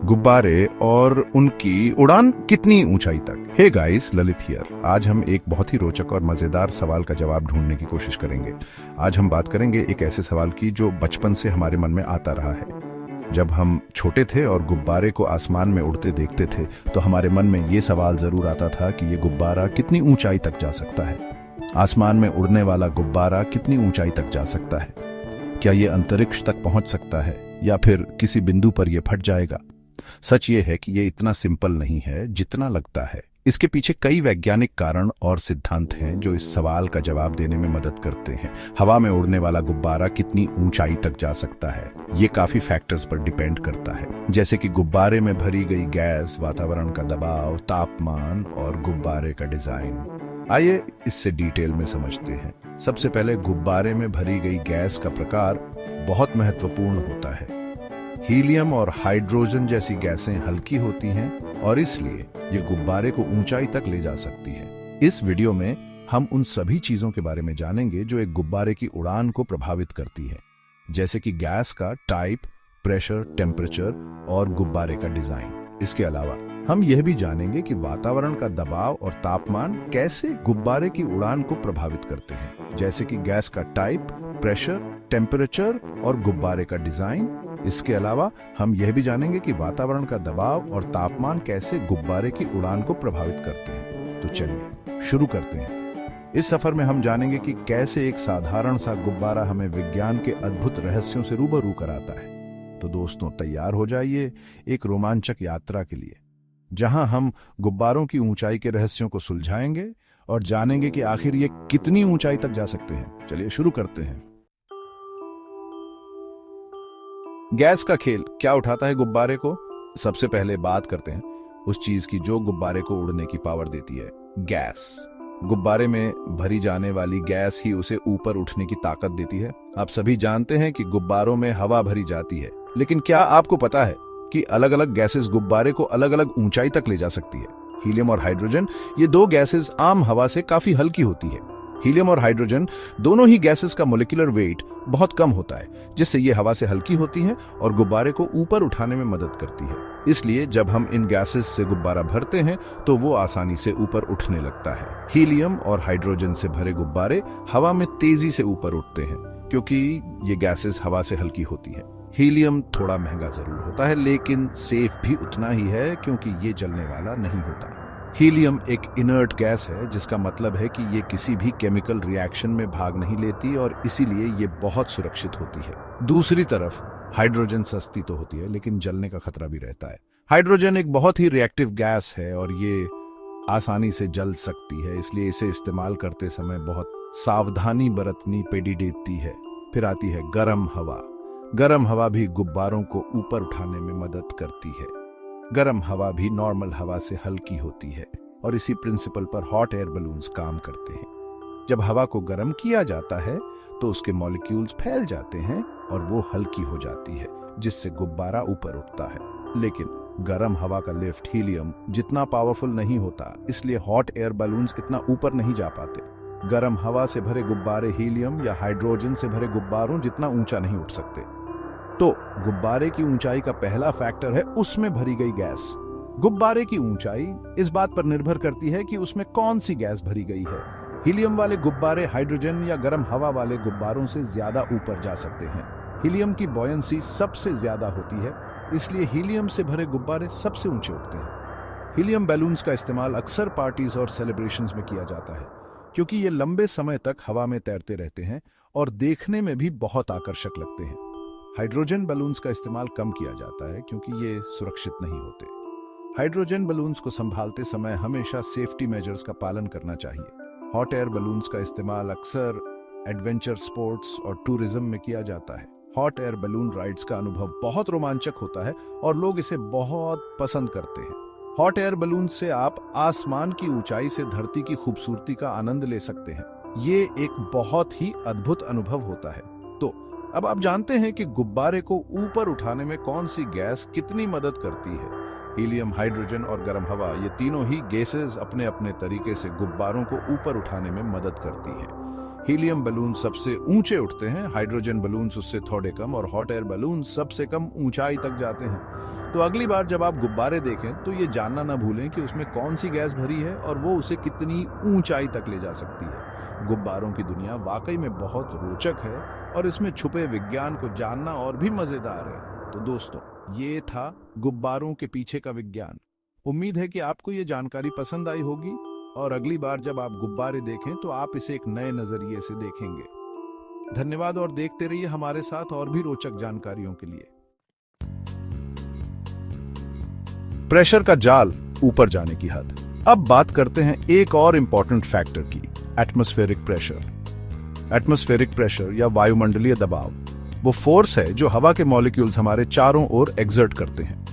गुब्बारे और उनकी उड़ान कितनी ऊंचाई तक। Hey guys, Lalit here. आज हम एक बहुत ही रोचक और मजेदार सवाल का जवाब ढूंढने की कोशिश करेंगे। आज हम बात करेंगे एक ऐसे सवाल की जो बचपन से हमारे मन में आता रहा है। जब हम छोटे थे और गुब्बारे को आसमान में उड़ते देखते थे तो हमारे मन में ये सवाल जरूर आता था कि ये गुब्बारा कितनी ऊंचाई तक जा सकता है। आसमान में उड़ने वाला गुब्बारा कितनी ऊंचाई तक जा सकता है? क्या ये अंतरिक्ष तक पहुंच सकता है या फिर किसी बिंदु पर यह फट जाएगा? सच ये है कि ये इतना सिंपल नहीं है जितना लगता है। इसके पीछे कई वैज्ञानिक कारण और सिद्धांत हैं जो इस सवाल का जवाब देने में मदद करते हैं। हवा में उड़ने वाला गुब्बारा कितनी ऊंचाई तक जा सकता है, ये काफी फैक्टर्स पर डिपेंड करता है, जैसे कि गुब्बारे में भरी गई गैस, वातावरण का दबाव, तापमान और गुब्बारे का डिजाइन। आइए इससे डिटेल में समझते हैं। सबसे पहले गुब्बारे में भरी गई गैस का प्रकार बहुत महत्वपूर्ण होता है। हीलियम और हाइड्रोजन जैसी गैसें हल्की होती हैं और इसलिए ये गुब्बारे को ऊंचाई तक ले जा सकती है। इस वीडियो में हम उन सभी चीजों के बारे में जानेंगे जो एक गुब्बारे की उड़ान को प्रभावित करती है, जैसे कि गैस का टाइप, प्रेशर, टेम्परेचर और गुब्बारे का डिजाइन। इसके अलावा हम यह भी जानेंगे कि वातावरण का दबाव और तापमान कैसे गुब्बारे की उड़ान को प्रभावित करते हैं, जैसे कि गैस का टाइप, प्रेशर, टेम्परेचर और गुब्बारे का डिजाइन। इसके अलावा हम यह भी जानेंगे कि वातावरण का दबाव और तापमान कैसे गुब्बारे की उड़ान को प्रभावित करते हैं। तो चलिए शुरू करते हैं। इस सफर में हम जानेंगे कि कैसे एक साधारण सा गुब्बारा हमें विज्ञान के अद्भुत रहस्यों से रूबरू कराता है। तो दोस्तों, तैयार हो जाइए एक रोमांचक यात्रा के लिए, जहां हम गुब्बारों की ऊंचाई के रहस्यों को सुलझाएंगे और जानेंगे कि आखिर ये कितनी ऊंचाई तक जा सकते हैं। चलिए शुरू करते हैं। गैस का खेल क्या उठाता है गुब्बारे को? सबसे पहले बात करते हैं उस चीज की जो गुब्बारे को उड़ने की पावर देती है, गैस। गुब्बारे में भरी जाने वाली गैस ही उसे ऊपर उठने की ताकत देती है। आप सभी जानते हैं कि गुब्बारों में हवा भरी जाती है, लेकिन क्या आपको पता है कि अलग अलग गैसेस गुब्बारे को अलग अलग ऊंचाई तक ले जा सकती है? हीलियम और हाइड्रोजन, ये दो गैसेस आम हवा से काफी हल्की होती है। हीलियम और हाइड्रोजन दोनों ही गैसेस का मोलिकुलर वेट बहुत कम होता है, जिससे ये हवा से हल्की होती हैं और गुब्बारे को ऊपर उठाने में मदद करती है। इसलिए जब हम इन गैसेस से गुब्बारा भरते हैं तो वो आसानी से ऊपर उठने लगता है। हीलियम और हाइड्रोजन से भरे गुब्बारे हवा में तेजी से ऊपर उठते हैं क्योंकि ये गैसेस हवा से हल्की होती है। हीलियम थोड़ा महंगा जरूर होता है, लेकिन सेफ भी उतना ही है क्योंकि ये जलने वाला नहीं होता। हीलियम एक इनर्ट गैस है, जिसका मतलब है कि ये किसी भी केमिकल रिएक्शन में भाग नहीं लेती और इसीलिए ये बहुत सुरक्षित होती है। दूसरी तरफ हाइड्रोजन सस्ती तो होती है, लेकिन जलने का खतरा भी रहता है। हाइड्रोजन एक बहुत ही रिएक्टिव गैस है और ये आसानी से जल सकती है, इसलिए इसे इस्तेमाल करते समय बहुत सावधानी बरतनी पड़ती है। फिर आती है गर्म हवा। गर्म हवा भी गुब्बारों को ऊपर उठाने में मदद करती है। गर्म हवा भी नॉर्मल हवा से हल्की होती है और इसी प्रिंसिपल पर हॉट एयर बलून्स काम करते हैं। जब हवा को गर्म किया जाता है तो उसके मॉलिक्यूल्स फैल जाते हैं और वो हल्की हो जाती है, जिससे गुब्बारा ऊपर उठता है। लेकिन गर्म हवा का लिफ्ट हीलियम जितना पावरफुल नहीं होता, इसलिए हॉट एयर बलून्स इतना ऊपर नहीं जा पाते। गर्म हवा से भरे गुब्बारे हीलियम या हाइड्रोजन से भरे गुब्बारों जितना ऊंचा नहीं उठ सकते। तो गुब्बारे की ऊंचाई का पहला फैक्टर है उसमें भरी गई गैस। गुब्बारे की ऊंचाई इस बात पर निर्भर करती है कि उसमें कौन सी गैस भरी गई है। हीलियम वाले गुब्बारे हाइड्रोजन या गर्म हवा वाले गुब्बारों से ज्यादा ऊपर जा सकते हैं। हीलियम की बॉयंसी सबसे ज्यादा होती है, इसलिए हीलियम से भरे गुब्बारे सबसे ऊंचे उठते हैं। हीलियम बैलून्स का इस्तेमाल अक्सर पार्टीज और सेलिब्रेशंस में किया जाता है क्योंकि ये लंबे समय तक हवा में तैरते रहते हैं और देखने में भी बहुत आकर्षक लगते हैं। हाइड्रोजन बलून्स का इस्तेमाल कम किया जाता है क्योंकि ये सुरक्षित नहीं होते। हाइड्रोजन बलून्स को संभालते समय हमेशा सेफ्टी मेजर्स का पालन करना चाहिए। हॉट एयर बलून्स का इस्तेमाल अक्सर एडवेंचर स्पोर्ट्स और टूरिज्म में किया जाता है। हॉट एयर बलून राइड्स का अनुभव बहुत रोमांचक होता है और लोग इसे बहुत पसंद करते हैं। हॉट एयर बलून से आप आसमान की ऊंचाई से धरती की खूबसूरती का आनंद ले सकते हैं। ये एक बहुत ही अद्भुत अनुभव होता है। तो अब आप जानते हैं कि गुब्बारे को ऊपर उठाने में कौन सी गैस कितनी मदद करती है। हीलियम, हाइड्रोजन और गर्म हवा, ये तीनों ही गैसेस अपने अपने तरीके से गुब्बारों को ऊपर उठाने में मदद करती हैं। हीलियम बलून सबसे ऊंचे उठते हैं, हाइड्रोजन बलून उससे थोड़े कम, और हॉट एयर बलून सबसे कम ऊंचाई तक जाते हैं। तो अगली बार जब आप गुब्बारे देखें तो ये जानना ना भूलें कि उसमें कौन सी गैस भरी है और वो उसे कितनी ऊंचाई तक ले जा सकती है। गुब्बारों की दुनिया वाकई में बहुत रोचक है और इसमें छुपे विज्ञान को जानना और भी मजेदार है। तो दोस्तों, ये था गुब्बारों के पीछे का विज्ञान। उम्मीद है कि आपको ये जानकारी पसंद आई होगी और अगली बार जब आप गुब्बारे देखें तो आप इसे एक नए नजरिए से देखेंगे। धन्यवाद और देखते रहिए हमारे साथ और भी रोचक जानकारियों के लिए। प्रेशर का जाल, ऊपर जाने की हद। अब बात करते हैं एक और इंपॉर्टेंट फैक्टर की, एटमॉस्फेरिक प्रेशर। एटमॉस्फेरिक प्रेशर या वायुमंडलीय दबाव वो फोर्स है जो हवा के मॉलिक्यूल्स हमारे चारों ओर एक्सर्ट करते हैं।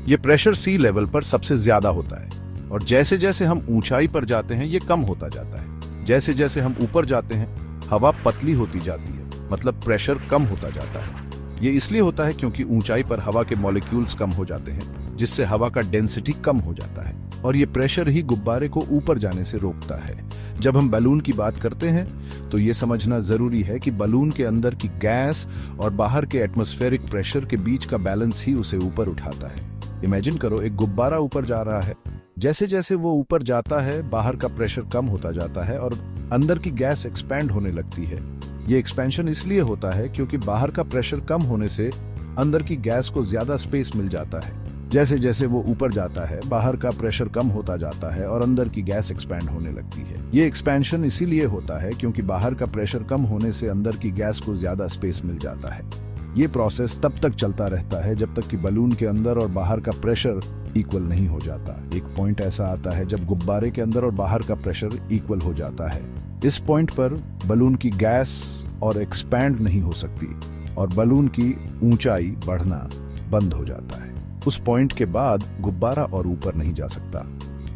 ये प्रेशर सी लेवल पर सबसे ज्यादा होता है और जैसे जैसे हम ऊंचाई पर जाते हैं ये कम होता जाता है। जैसे जैसे हम ऊपर जाते हैं हवा पतली होती जाती है, मतलब प्रेशर कम होता जाता है। ये इसलिए होता है क्योंकि ऊंचाई पर हवा के मॉलिक्यूल्स कम हो जाते हैं, जिससे हवा का डेंसिटी कम हो जाता है और ये प्रेशर ही गुब्बारे को ऊपर जाने से रोकता है। जब हम बलून की बात करते हैं तो ये समझना जरूरी है कि बलून के अंदर की गैस और बाहर के एटमॉस्फेरिक प्रेशर के बीच का बैलेंस ही उसे ऊपर उठाता है। इमेजिन करो, एक गुब्बारा ऊपर जा रहा है। जैसे जैसे वो ऊपर जाता है बाहर का प्रेशर कम होता जाता है और अंदर की गैस एक्सपैंड होने लगती है। ये एक्सपेंशन इसलिए होता है क्योंकि बाहर का प्रेशर कम होने से अंदर की गैस को ज्यादा स्पेस मिल जाता है। जैसे जैसे वो ऊपर जाता है बाहर का प्रेशर कम होता जाता है और अंदर की गैस एक्सपैंड होने लगती है। ये एक्सपेंशन इसीलिए होता है क्योंकि बाहर का प्रेशर कम होने से अंदर की गैस को ज्यादा स्पेस मिल जाता है। ये प्रोसेस तब तक चलता रहता है जब तक कि बलून के अंदर और बाहर का प्रेशर इक्वल नहीं हो जाता। एक पॉइंट ऐसा आता है जब गुब्बारे के अंदर और बाहर का प्रेशर इक्वल हो जाता है। इस पॉइंट पर बलून की गैस और एक्सपैंड नहीं हो सकती और बलून की ऊंचाई बढ़ना बंद हो जाता है। उस पॉइंट के बाद गुब्बारा और ऊपर नहीं जा सकता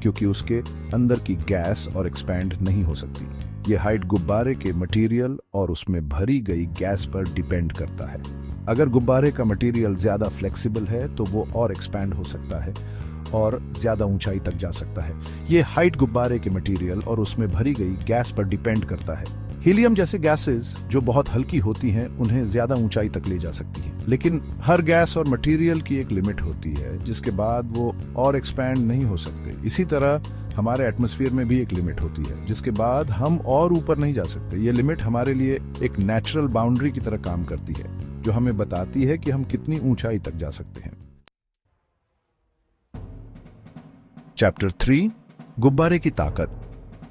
क्योंकि उसके अंदर की गैस और एक्सपैंड नहीं हो सकती। ये हाइट गुब्बारे के मटेरियल और उसमें भरी गई गैस पर डिपेंड करता है। अगर गुब्बारे का मटेरियल ज्यादा फ्लेक्सिबल है तो वो और एक्सपैंड हो सकता है और ज्यादा ऊंचाई तक जा सकता है। ये हाइट गुब्बारे के मटेरियल और उसमें भरी गई गैस पर डिपेंड करता है। हीलियम जैसे गैसेस जो बहुत हल्की होती हैं उन्हें ज्यादा ऊंचाई तक ले जा सकती हैं, लेकिन हर गैस और मटेरियल की एक लिमिट होती है जिसके बाद वो और एक्सपैंड नहीं हो सकते। इसी तरह हमारे एटमॉस्फेयर में भी एक लिमिट होती है जिसके बाद हम और ऊपर नहीं जा सकते। ये लिमिट हमारे लिए एक नेचुरल बाउंड्री की तरह काम करती है जो हमें बताती है कि हम कितनी ऊंचाई तक जा सकते हैं। चैप्टर 3, गुब्बारे की ताकत।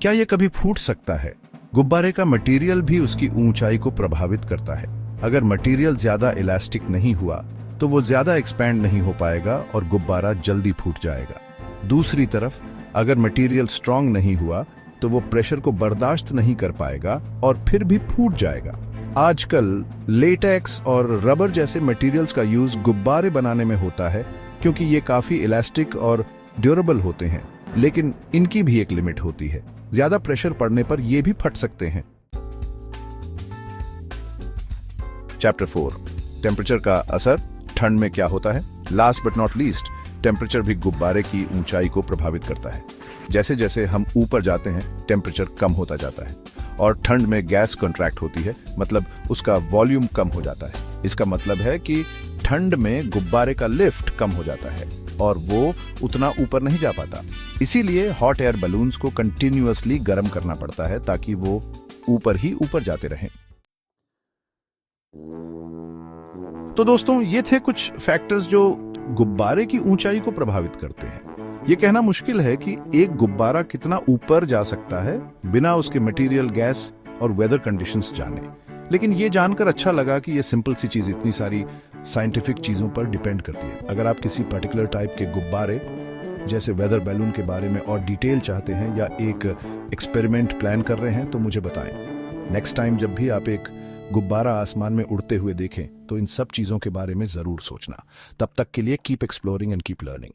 क्या यह कभी फूट सकता है? गुब्बारे का मटेरियल भी उसकी ऊंचाई को प्रभावित करता है। अगर मटेरियल ज्यादा इलास्टिक नहीं हुआ तो वो ज्यादा एक्सपैंड नहीं हो पाएगा और गुब्बारा जल्दी फूट जाएगा। दूसरी तरफ अगर मटेरियल स्ट्रांग नहीं हुआ तो वो प्रेशर को बर्दाश्त नहीं कर पाएगा और फिर भी फूट जाएगा। आजकल लेटेक्स और रबर जैसे मटेरियल्स का यूज गुब्बारे बनाने में होता है क्योंकि ये काफी इलास्टिक और ड्यूरेबल होते हैं, लेकिन इनकी भी एक लिमिट होती है। ज्यादा प्रेशर पड़ने पर ये भी फट सकते हैं। चैप्टर 4, टेम्परेचर का असर। ठंड में क्या होता है? Last but not least, temperature भी गुब्बारे की ऊंचाई को प्रभावित करता है। जैसे जैसे हम ऊपर जाते हैं टेम्परेचर कम होता जाता है और ठंड में गैस कॉन्ट्रैक्ट होती है, मतलब उसका वॉल्यूम कम हो जाता है। इसका मतलब है कि ठंड में गुब्बारे का लिफ्ट कम हो जाता है और वो उतना ऊपर नहीं जा पाता। इसीलिए हॉट एयर बलून्स को कंटिन्यूअसली गर्म करना पड़ता है ताकि वो ऊपर ही ऊपर जाते रहें। तो दोस्तों, ये थे कुछ फैक्टर्स जो गुब्बारे की ऊंचाई को प्रभावित करते हैं। ये कहना मुश्किल है कि एक गुब्बारा कितना ऊपर जा सकता है बिना उसके मटेरियल, गैस और वेदर कंडीशंस जाने, लेकिन ये जानकर अच्छा लगा कि ये सिंपल सी चीज इतनी सारी साइंटिफिक चीजों पर डिपेंड करती है। अगर आप किसी पर्टिकुलर टाइप के गुब्बारे जैसे वेदर बैलून के बारे में और डिटेल चाहते हैं या एक एक्सपेरिमेंट प्लान कर रहे हैं तो मुझे बताएं। नेक्स्ट टाइम जब भी आप एक गुब्बारा आसमान में उड़ते हुए देखें तो इन सब चीजों के बारे में जरूर सोचना। तब तक के लिए keep exploring and keep learning.